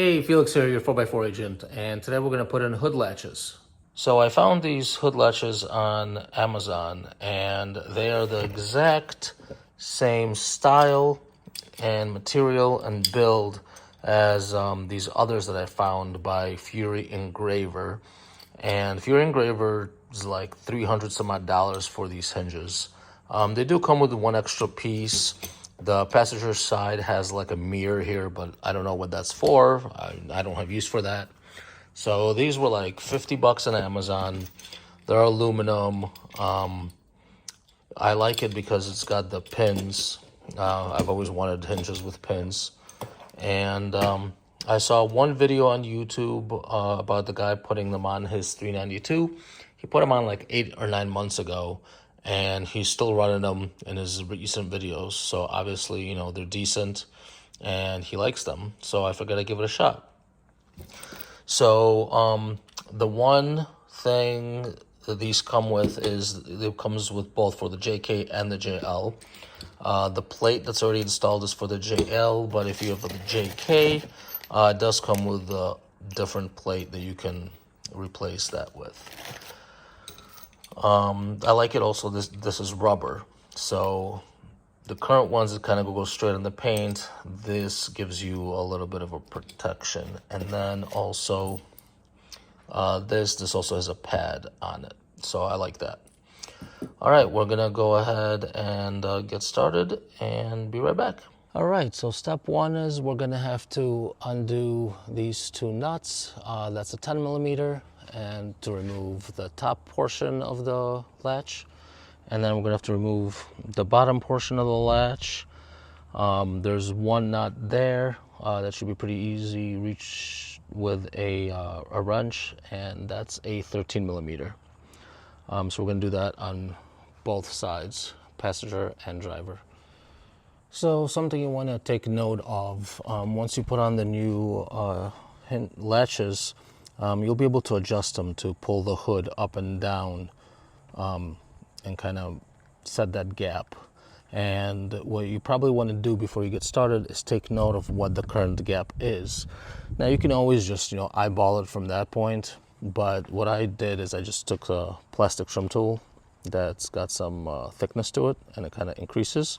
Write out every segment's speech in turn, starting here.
Hey, Felix here, your 4x4 agent, and today we're going to put in hood latches. So I found these hood latches on Amazon, and they are the exact same style and material and build as these others that I found by Fury Engraver. And Fury Engraver is like $300 some odd for these hinges. They do come with one extra piece. The passenger side has like a mirror here, but I don't know what that's for. I don't have use for that. So these were like 50 bucks on Amazon. They're aluminum. I like it because it's got the pins. I've always wanted hinges with pins. And I saw one video on YouTube about the guy putting them on his 392. He put them on like 8 or 9 months ago, and he's still running them in his recent videos. So obviously, you know, they're decent, and he likes them. So I figured I'd give it a shot. So the one thing that these come with is it comes with both for the JK and the JL. The plate that's already installed is for the JL, but if you have the JK, it does come with a different plate that you can replace that with. I like it also, this is rubber. So the current ones that kind of go straight in the paint, this gives you a little bit of a protection. And then also this also has a pad on it. So I like that. All right, we're gonna go ahead and get started and be right back. All right, so step one is we're gonna have to undo these two nuts. That's a 10 millimeter, and to remove the top portion of the latch. And then we're gonna have to remove the bottom portion of the latch. There's one nut there that should be pretty easy reach with a wrench, and that's a 13 millimeter. So we're gonna do that on both sides, passenger and driver. So something you want to take note of, once you put on the new latches, you'll be able to adjust them to pull the hood up and down and kind of set that gap. And what you probably want to do before you get started is take note of what the current gap is. Now you can always just, eyeball it from that point, but what I did is I just took a plastic trim tool that's got some thickness to it, and it kind of increases.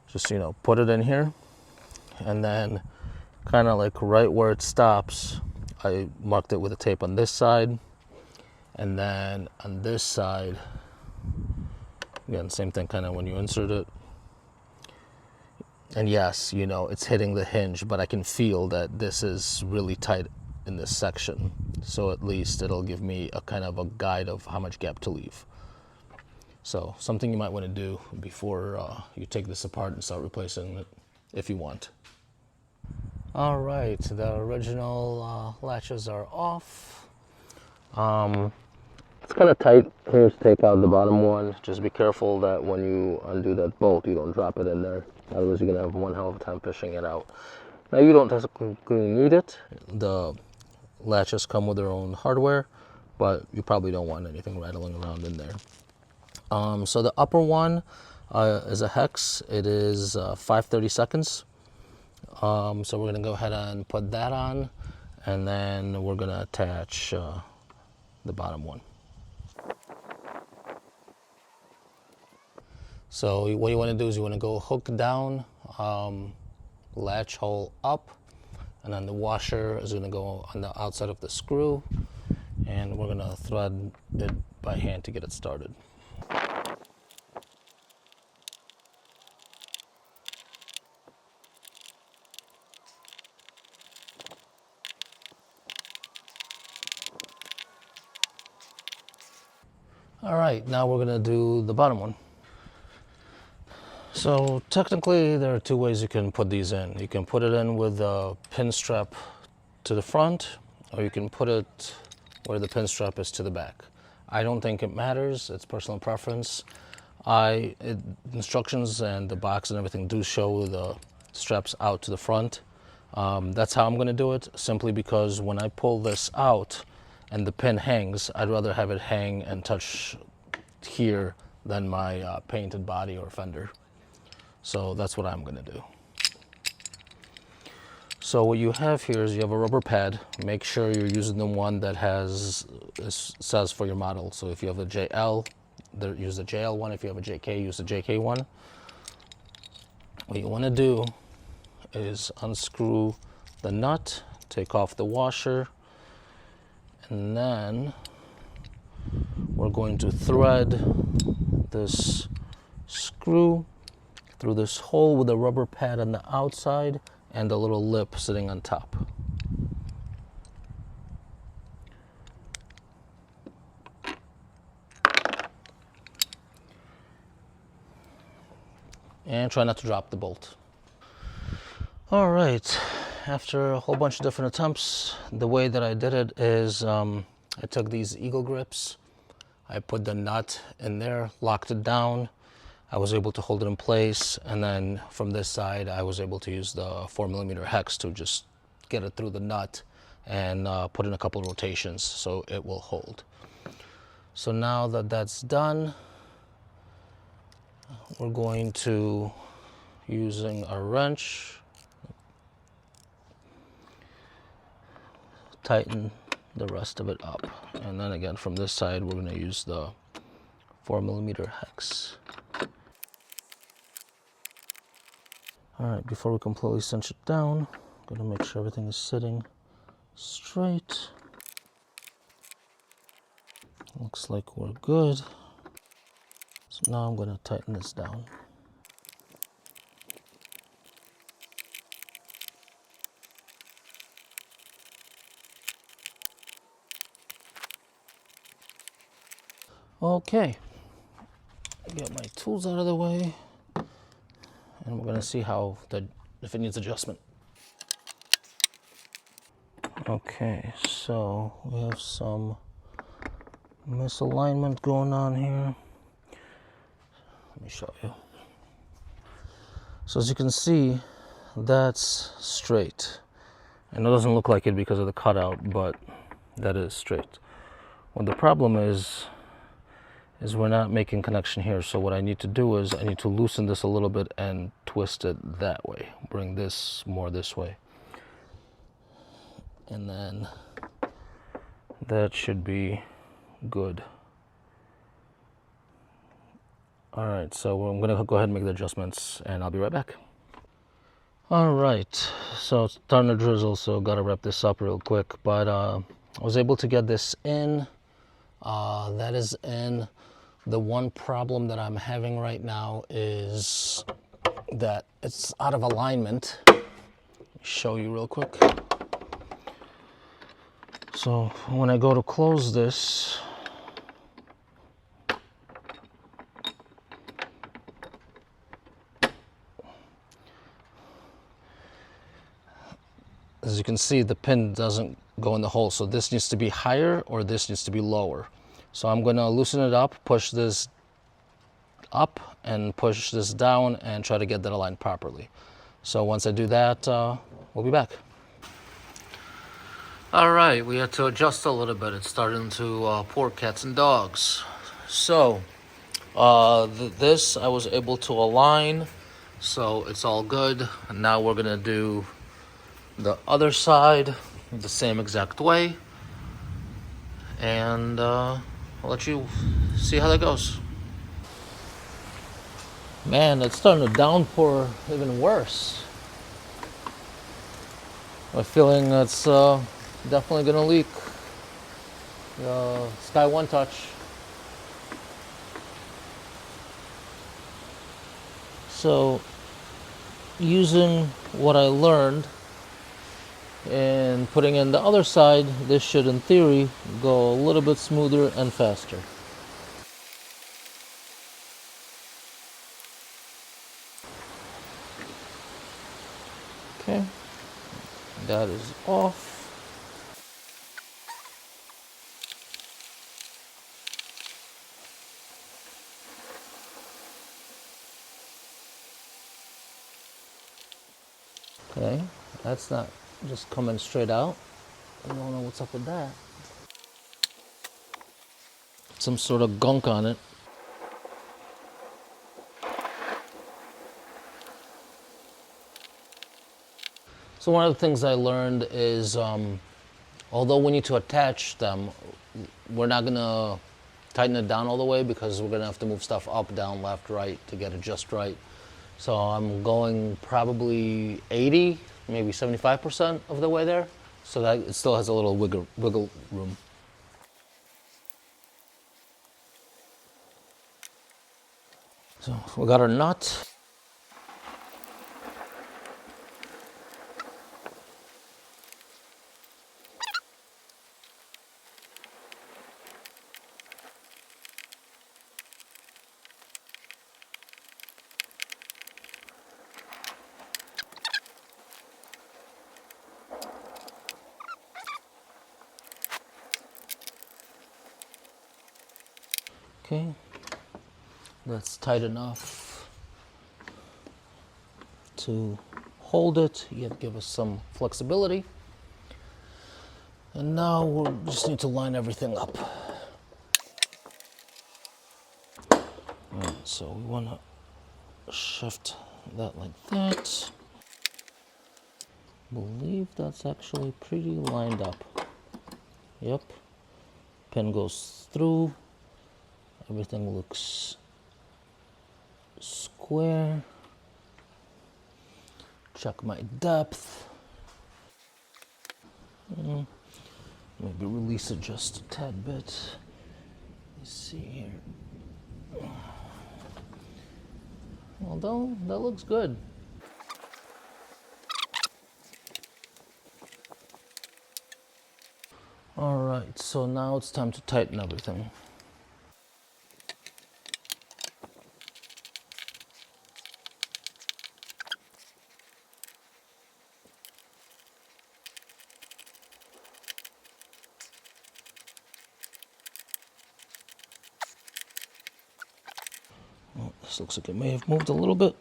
Just, put it in here, and then kind of like right where it stops, I marked it with a tape on this side, and then on this side, again, same thing kind of when you insert it. And yes, it's hitting the hinge, but I can feel that this is really tight in this section. So at least it'll give me a kind of a guide of how much gap to leave. So something you might want to do before you take this apart and start replacing it, if you want. All right, the original latches are off. It's kind of tight. Here's take out the bottom one. Just be careful that when you undo that bolt, you don't drop it in there. Otherwise, you're gonna have one hell of a time fishing it out. Now you don't technically need it. The latches come with their own hardware, but you probably don't want anything rattling around in there. So the upper one is a hex. It is 5/32. So we're gonna go ahead and put that on, and then we're gonna attach the bottom one. So what you want to do is you want to go hook down, latch hole up, and then the washer is going to go on the outside of the screw, and we're going to thread it by hand to get it started. All right, now we're going to do the bottom one. So technically there are two ways you can put these in. You can put it in with a pin strap to the front, or you can put it where the pin strap is to the back. I don't think it matters, it's personal preference. Instructions and the box and everything do show the straps out to the front. That's how I'm gonna do it, simply because when I pull this out and the pin hangs, I'd rather have it hang and touch here than my painted body or fender. So that's what I'm gonna do. So what you have here is you have a rubber pad. Make sure you're using the one that says for your model. So if you have a JL, use the JL one. If you have a JK, use the JK one. What you want to do is unscrew the nut, take off the washer, and then we're going to thread this screw through this hole with a rubber pad on the outside and a little lip sitting on top. And try not to drop the bolt. All right, after a whole bunch of different attempts, the way that I did it is I took these eagle grips, I put the nut in there, locked it down. I was able to hold it in place, and then from this side, I was able to use the 4mm hex to just get it through the nut and put in a couple of rotations so it will hold. So now that that's done, we're going to, using a wrench, tighten the rest of it up. And then again, from this side, we're going to use the 4mm hex. All right, before we completely cinch it down, I'm going to make sure everything is sitting straight. Looks like we're good. So now I'm going to tighten this down. Okay, get my tools out of the way, and we're gonna see if it needs adjustment. Okay, so we have some misalignment going on here. Let me show you. So as you can see, that's straight. And it doesn't look like it because of the cutout, but that is straight. What the problem is we're not making connection here. So what I need to do is I need to loosen this a little bit and twist it that way. Bring this more this way. And then that should be good. All right, so I'm gonna go ahead and make the adjustments and I'll be right back. All right, so it's starting to drizzle, so gotta wrap this up real quick. But I was able to get this in. That is in. The one problem that I'm having right now is that it's out of alignment. Let me show you real quick. So when I go to close this, as you can see, the pin doesn't go in the hole. So this needs to be higher or this needs to be lower. So I'm gonna loosen it up, push this up and push this down and try to get that aligned properly. So once I do that, we'll be back. All right, we had to adjust a little bit. It's starting to pour cats and dogs. So this I was able to align, so it's all good. And now we're gonna do the other side the same exact way, and I'll let you see how that goes. Man, it's starting to downpour even worse. I'm feeling it's definitely gonna leak. Sky One Touch. So, using what I learned and putting in the other side, this should in theory go a little bit smoother and faster. Okay, that is off. Okay, that's not just coming straight out. I don't know what's up with that. Some sort of gunk on it. So one of the things I learned is, although we need to attach them, we're not gonna tighten it down all the way because we're gonna have to move stuff up, down, left, right to get it just right. So I'm going probably 80, maybe 75% of the way there, so that it still has a little wiggle room. So we got our nut. Okay, that's tight enough to hold it, yet give us some flexibility. And now we just need to line everything up. Alright, so we want to shift that like that. Believe that's actually pretty lined up. Yep. Pin goes through. Everything looks square. Check my depth. Maybe release it just a tad bit. Let's see here. Although that looks good. All right, so now it's time to tighten everything. Oh, this looks like it may have moved a little bit.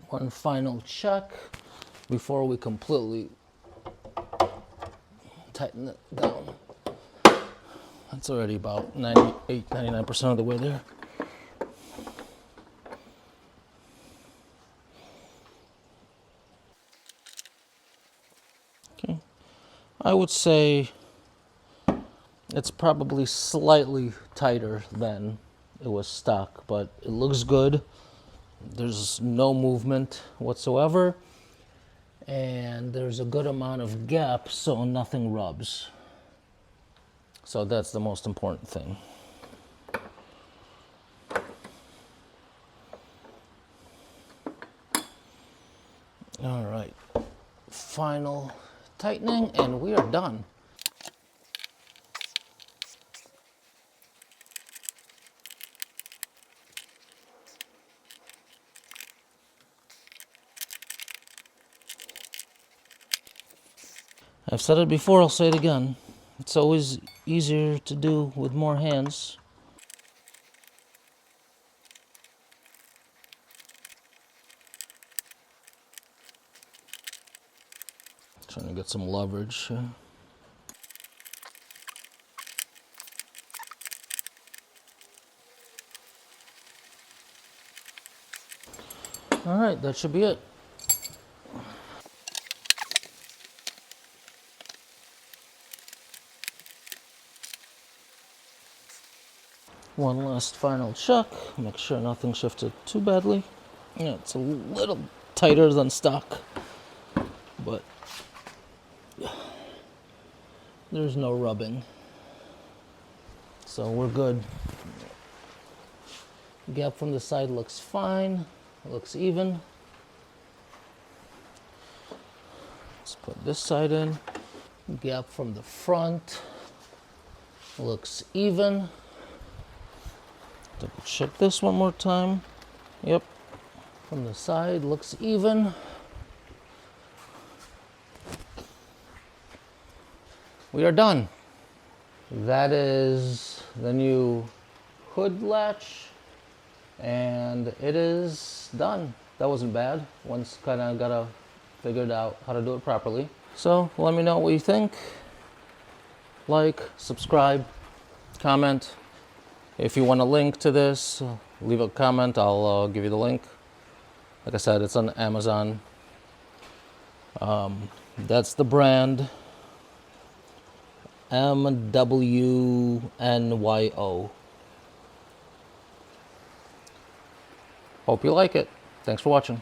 One final check before we completely tighten it down. That's already about 98, 99% of the way there. Okay. I would say it's probably slightly tighter than it was stock, but it looks good. There's no movement whatsoever, and there's a good amount of gap, so nothing rubs. So that's the most important thing. All right, final tightening, and we are done. I've said it before, I'll say it again. It's always easier to do with more hands. Trying to get some leverage. All right, that should be it. One last final check, make sure nothing shifted too badly. Yeah, it's a little tighter than stock, but there's no rubbing. So we're good. Gap from the side looks fine, it looks even. Let's put this side in. Gap from the front Looks even. Double check this one more time. Yep. From the side, looks even. We are done. That is the new hood latch, and it is done. That wasn't bad. Once kind of got figured out how to do it properly. So let me know what you think. Like, subscribe, comment. If you want a link to this, leave a comment. I'll give you the link. Like I said, it's on Amazon. That's the brand. MWNYO. Hope you like it. Thanks for watching.